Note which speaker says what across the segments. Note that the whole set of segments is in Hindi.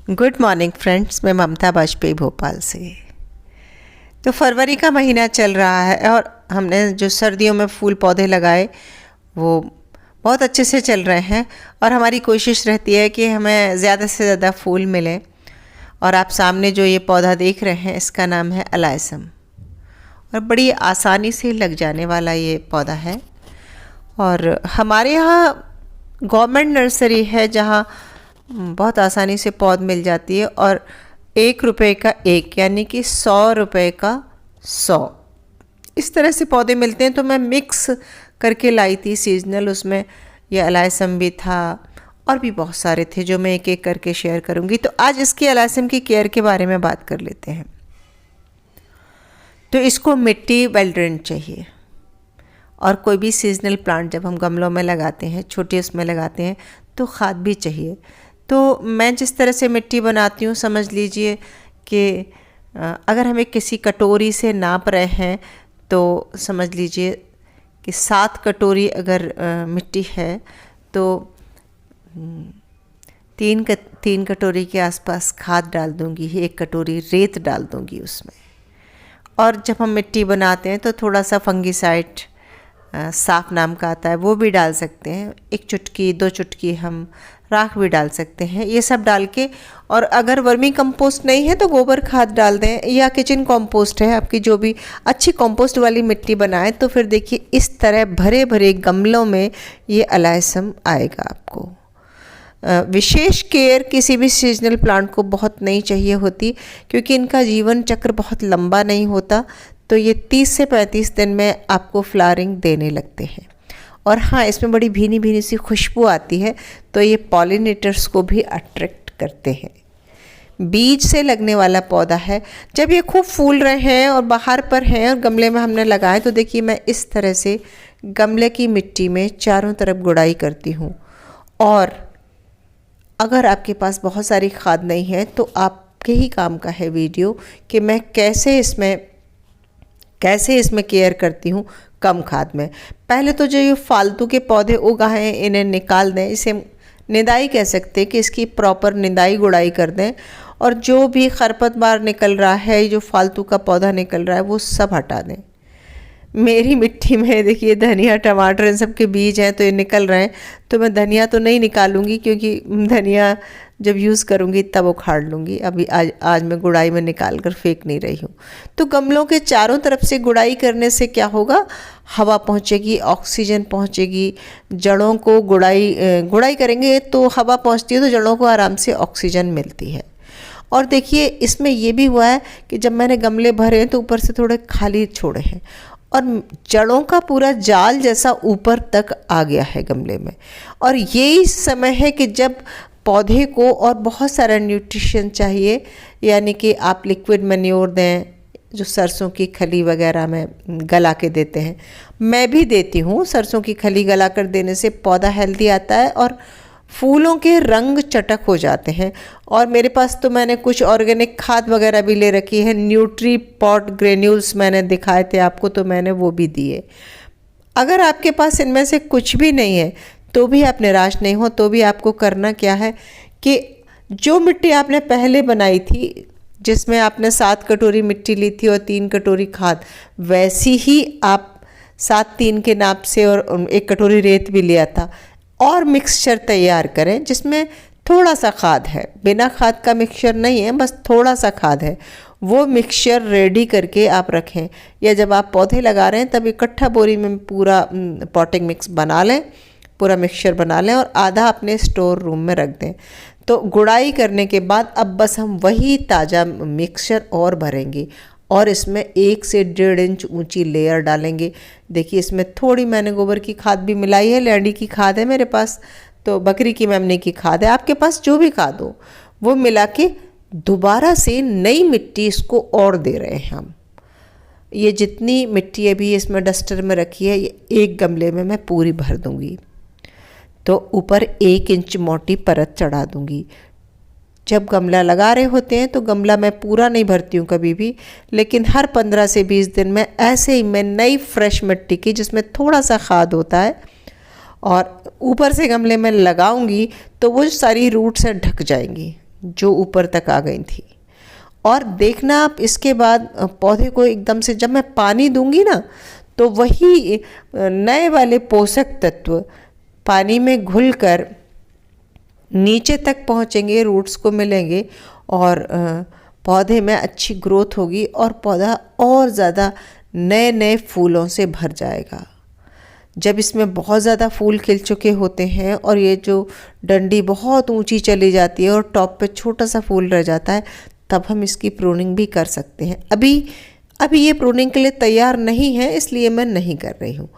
Speaker 1: गुड मॉर्निंग फ्रेंड्स, मैं ममता वाजपेयी भोपाल से। तो फरवरी का महीना चल रहा है और हमने जो सर्दियों में फूल पौधे लगाए वो बहुत अच्छे से चल रहे हैं और हमारी कोशिश रहती है कि हमें ज़्यादा से ज़्यादा फूल मिलें। और आप सामने जो ये पौधा देख रहे हैं इसका नाम है अलायसम और बड़ी आसानी से लग जाने वाला ये पौधा है। और हमारे यहाँ गवर्नमेंट नर्सरी है जहाँ बहुत आसानी से पौध मिल जाती है और 1 रुपये का 1 यानी कि 100 रुपये का 100 इस तरह से पौधे मिलते हैं। तो मैं मिक्स करके लाई थी सीजनल, उसमें ये अलायसम भी था और भी बहुत सारे थे जो मैं एक एक करके शेयर करूँगी। तो आज इसकी अलायसम की केयर के बारे में बात कर लेते हैं। तो इसको मिट्टी वेल ड्रेन्ड चाहिए और कोई भी सीजनल प्लांट जब हम गमलों में लगाते हैं, छोटे उसमें लगाते हैं, तो खाद भी चाहिए। तो मैं जिस तरह से मिट्टी बनाती हूँ समझ लीजिए कि अगर हमें किसी कटोरी से नाप रहे हैं तो समझ लीजिए कि 7 कटोरी अगर मिट्टी है तो 3 कटोरी के आसपास खाद डाल दूँगी, 1 कटोरी रेत डाल दूँगी उसमें। और जब हम मिट्टी बनाते हैं तो थोड़ा सा फंगीसाइड साफ नाम का आता है वो भी डाल सकते हैं, 1 चुटकी 2 चुटकी हम राख भी डाल सकते हैं, ये सब डाल के। और अगर वर्मी कंपोस्ट नहीं है तो गोबर खाद डाल दें या किचन कंपोस्ट है आपकी, जो भी अच्छी कंपोस्ट वाली मिट्टी बनाएं। तो फिर देखिए इस तरह भरे भरे गमलों में ये अलायसम आएगा आपको। विशेष केयर किसी भी सीजनल प्लांट को बहुत नहीं चाहिए होती क्योंकि इनका जीवन चक्र बहुत लंबा नहीं होता। तो ये 30 से 35 दिन में आपको फ्लावरिंग देने लगते हैं। और हाँ, इसमें बड़ी भीनी भीनी सी खुशबू आती है तो ये पॉलिनेटर्स को भी अट्रैक्ट करते हैं। बीज से लगने वाला पौधा है। जब ये खूब फूल रहे हैं और बाहर पर हैं और गमले में हमने लगाए तो देखिए मैं इस तरह से गमले की मिट्टी में चारों तरफ गुड़ाई करती हूँ। और अगर आपके पास बहुत सारी खाद नहीं है तो आपके ही काम का है वीडियो कि मैं कैसे इसमें केयर करती हूँ कम खाद में। पहले तो जो ये फालतू के पौधे उगाए हैं इन्हें निकाल दें, इसे निदाई कह सकते हैं कि इसकी प्रॉपर निदाई गुड़ाई कर दें। और जो भी खरपतवार निकल रहा है, जो फालतू का पौधा निकल रहा है वो सब हटा दें। मेरी मिट्टी में देखिए धनिया टमाटर इन सब के बीज हैं तो ये निकल रहे हैं, तो मैं धनिया तो नहीं निकालूंगी क्योंकि धनिया जब यूज़ करूंगी तब उखाड़ लूँगी। अभी आज मैं गुड़ाई में निकाल कर फेंक नहीं रही हूँ। तो गमलों के चारों तरफ से गुड़ाई करने से क्या होगा, हवा पहुँचेगी, ऑक्सीजन पहुँचेगी, जड़ों को गुड़ाई करेंगे तो हवा पहुँचती है तो जड़ों को आराम से ऑक्सीजन मिलती है। और देखिए इसमें ये भी हुआ है कि जब मैंने गमले भरे हैं तो ऊपर से थोड़े खाली छोड़े हैं और जड़ों का पूरा जाल जैसा ऊपर तक आ गया है गमले में। और यही समय है कि जब पौधे को और बहुत सारा न्यूट्रिशन चाहिए, यानी कि आप लिक्विड मैन्योर दें, जो सरसों की खली वगैरह में गला के देते हैं। मैं भी देती हूँ, सरसों की खली गला कर देने से पौधा हेल्दी आता है और फूलों के रंग चटक हो जाते हैं। और मेरे पास तो मैंने कुछ ऑर्गेनिक खाद वगैरह भी ले रखी है, न्यूट्री पॉट ग्रेन्यूल्स मैंने दिखाए थे आपको तो मैंने वो भी दिए। अगर आपके पास इनमें से कुछ भी नहीं है तो भी आप निराश नहीं हो। तो भी आपको करना क्या है कि जो मिट्टी आपने पहले बनाई थी जिसमें आपने 7 कटोरी मिट्टी ली थी और 3 कटोरी खाद, वैसी ही आप 7-3 के नाप से और 1 कटोरी रेत भी लिया था और मिक्सचर तैयार करें जिसमें थोड़ा सा खाद है, बिना खाद का मिक्सचर नहीं है, बस थोड़ा सा खाद है। वो मिक्सचर रेडी करके आप रखें या जब आप पौधे लगा रहे हैं तब इकट्ठा बोरी में पूरा पॉटिंग मिक्स बना लें, पूरा मिक्सचर बना लें और आधा अपने स्टोर रूम में रख दें। तो गुड़ाई करने के बाद अब बस हम वही ताज़ा मिक्सचर और भरेंगे और इसमें 1 से 1.5 इंच ऊंची लेयर डालेंगे। देखिए इसमें थोड़ी मैंने गोबर की खाद भी मिलाई है, लैंडी की खाद है मेरे पास, तो बकरी की मेमने की खाद है, आपके पास जो भी खाद हो वो मिला के दोबारा से नई मिट्टी इसको और दे रहे हैं हम। ये जितनी मिट्टी अभी इसमें डस्टर में रखी है ये एक गमले में मैं पूरी भर दूँगी। तो ऊपर 1 इंच मोटी परत चढ़ा दूँगी। जब गमला लगा रहे होते हैं तो गमला मैं पूरा नहीं भरती हूँ कभी भी, लेकिन हर 15 से 20 दिन में ऐसे ही मैं नई फ्रेश मिट्टी की जिसमें थोड़ा सा खाद होता है और ऊपर से गमले में लगाऊंगी तो वो सारी रूट से ढक जाएंगी। जो ऊपर तक आ गई थी। और देखना आप इसके बाद पौधे को एकदम से जब मैं पानी दूंगी ना, तो वही नए वाले पोषक तत्व पानी में घुलकर नीचे तक पहुँचेंगे, रूट्स को मिलेंगे और पौधे में अच्छी ग्रोथ होगी और पौधा और ज़्यादा नए नए फूलों से भर जाएगा। जब इसमें बहुत ज़्यादा फूल खिल चुके होते हैं और ये जो डंडी बहुत ऊंची चली जाती है और टॉप पे छोटा सा फूल रह जाता है, तब हम इसकी प्रूनिंग भी कर सकते हैं। अभी ये प्रूनिंग के लिए तैयार नहीं है, इसलिए मैं नहीं कर रही हूँ।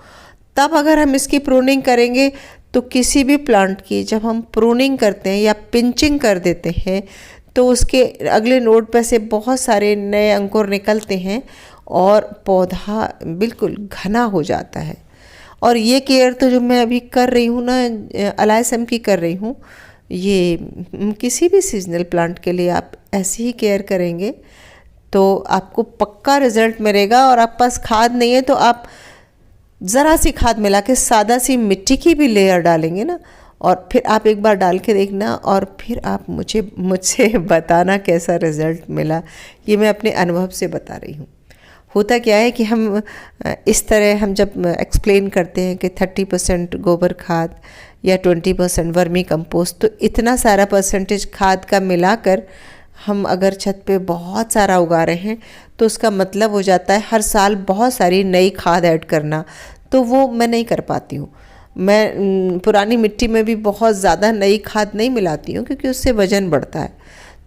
Speaker 1: तब अगर हम इसकी प्रूनिंग करेंगे तो किसी भी प्लांट की जब हम प्रूनिंग करते हैं या पिंचिंग कर देते हैं तो उसके अगले नोड पे से बहुत सारे नए अंकुर निकलते हैं और पौधा बिल्कुल घना हो जाता है। और ये केयर तो जो मैं अभी कर रही हूँ ना, अलाइसम की कर रही हूँ, ये किसी भी सीजनल प्लांट के लिए आप ऐसे ही केयर करेंगे तो आपको पक्का रिजल्ट मिलेगा। और आपके पास खाद नहीं है तो आप ज़रा सी खाद मिला के सादा सी मिट्टी की भी लेयर डालेंगे ना, और फिर आप एक बार डाल के देखना और फिर आप मुझसे बताना कैसा रिज़ल्ट मिला। ये मैं अपने अनुभव से बता रही हूँ। होता क्या है कि हम इस तरह हम जब एक्सप्लेन करते हैं कि 30% गोबर खाद या 20% वर्मी कंपोस्ट, तो इतना सारा परसेंटेज खाद का मिलाकर हम अगर छत पे बहुत सारा उगा रहे हैं तो उसका मतलब हो जाता है हर साल बहुत सारी नई खाद ऐड करना। तो वो मैं नहीं कर पाती हूँ। मैं पुरानी मिट्टी में भी बहुत ज़्यादा नई खाद नहीं मिलाती हूँ क्योंकि उससे वज़न बढ़ता है।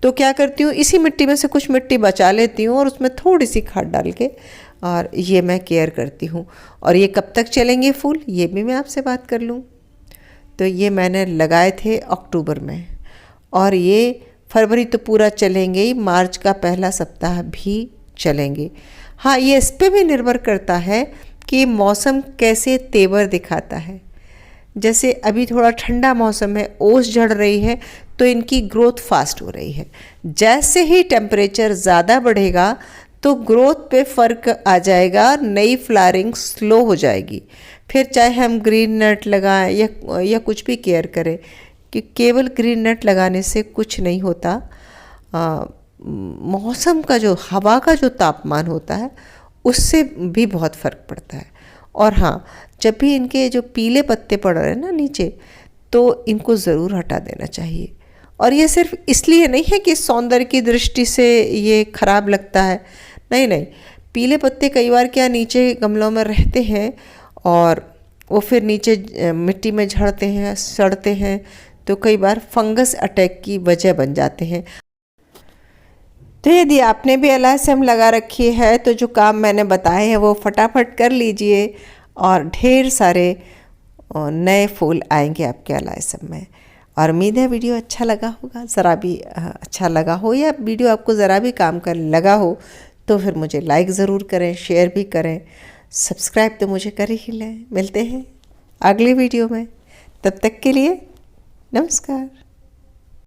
Speaker 1: तो क्या करती हूँ, इसी मिट्टी में से कुछ मिट्टी बचा लेती हूँ और उसमें थोड़ी सी खाद डाल के, और ये मैं केयर करती हूँ। और ये कब तक चलेंगे फूल, ये भी मैं आपसे बात कर लूँ। तो ये मैंने लगाए थे अक्टूबर में और ये फरवरी तो पूरा चलेंगे ही, मार्च का पहला सप्ताह भी चलेंगे। हाँ, ये इस पे भी निर्भर करता है कि मौसम कैसे तेवर दिखाता है। जैसे अभी थोड़ा ठंडा मौसम है, ओस झड़ रही है, तो इनकी ग्रोथ फास्ट हो रही है। जैसे ही टेम्परेचर ज़्यादा बढ़ेगा तो ग्रोथ पे फ़र्क आ जाएगा, नई फ्लावरिंग स्लो हो जाएगी। फिर चाहे हम ग्रीन नेट लगाएं या कुछ भी केयर करें, कि केवल ग्रीन नेट लगाने से कुछ नहीं होता। मौसम का जो हवा का जो तापमान होता है उससे भी बहुत फ़र्क पड़ता है। और हाँ, जब भी इनके जो पीले पत्ते पड़ रहे हैं ना नीचे, तो इनको ज़रूर हटा देना चाहिए। और ये सिर्फ इसलिए नहीं है कि सौंदर्य की दृष्टि से ये ख़राब लगता है, नहीं, पीले पत्ते कई बार क्या नीचे गमलों में रहते हैं और वो फिर नीचे मिट्टी में झड़ते हैं, सड़ते हैं, तो कई बार फंगस अटैक की वजह बन जाते हैं। तो यदि आपने भी अलाइसम लगा रखी है तो जो काम मैंने बताए हैं वो फटाफट कर लीजिए और ढेर सारे नए फूल आएंगे आपके अलाइसम में। और उम्मीद है वीडियो अच्छा लगा होगा, ज़रा भी अच्छा लगा हो, या वीडियो आपको ज़रा भी काम कर लगा हो तो फिर मुझे लाइक ज़रूर करें, शेयर भी करें, सब्सक्राइब तो मुझे कर ही लें। मिलते हैं अगली वीडियो में, तब तक के लिए नमस्कार।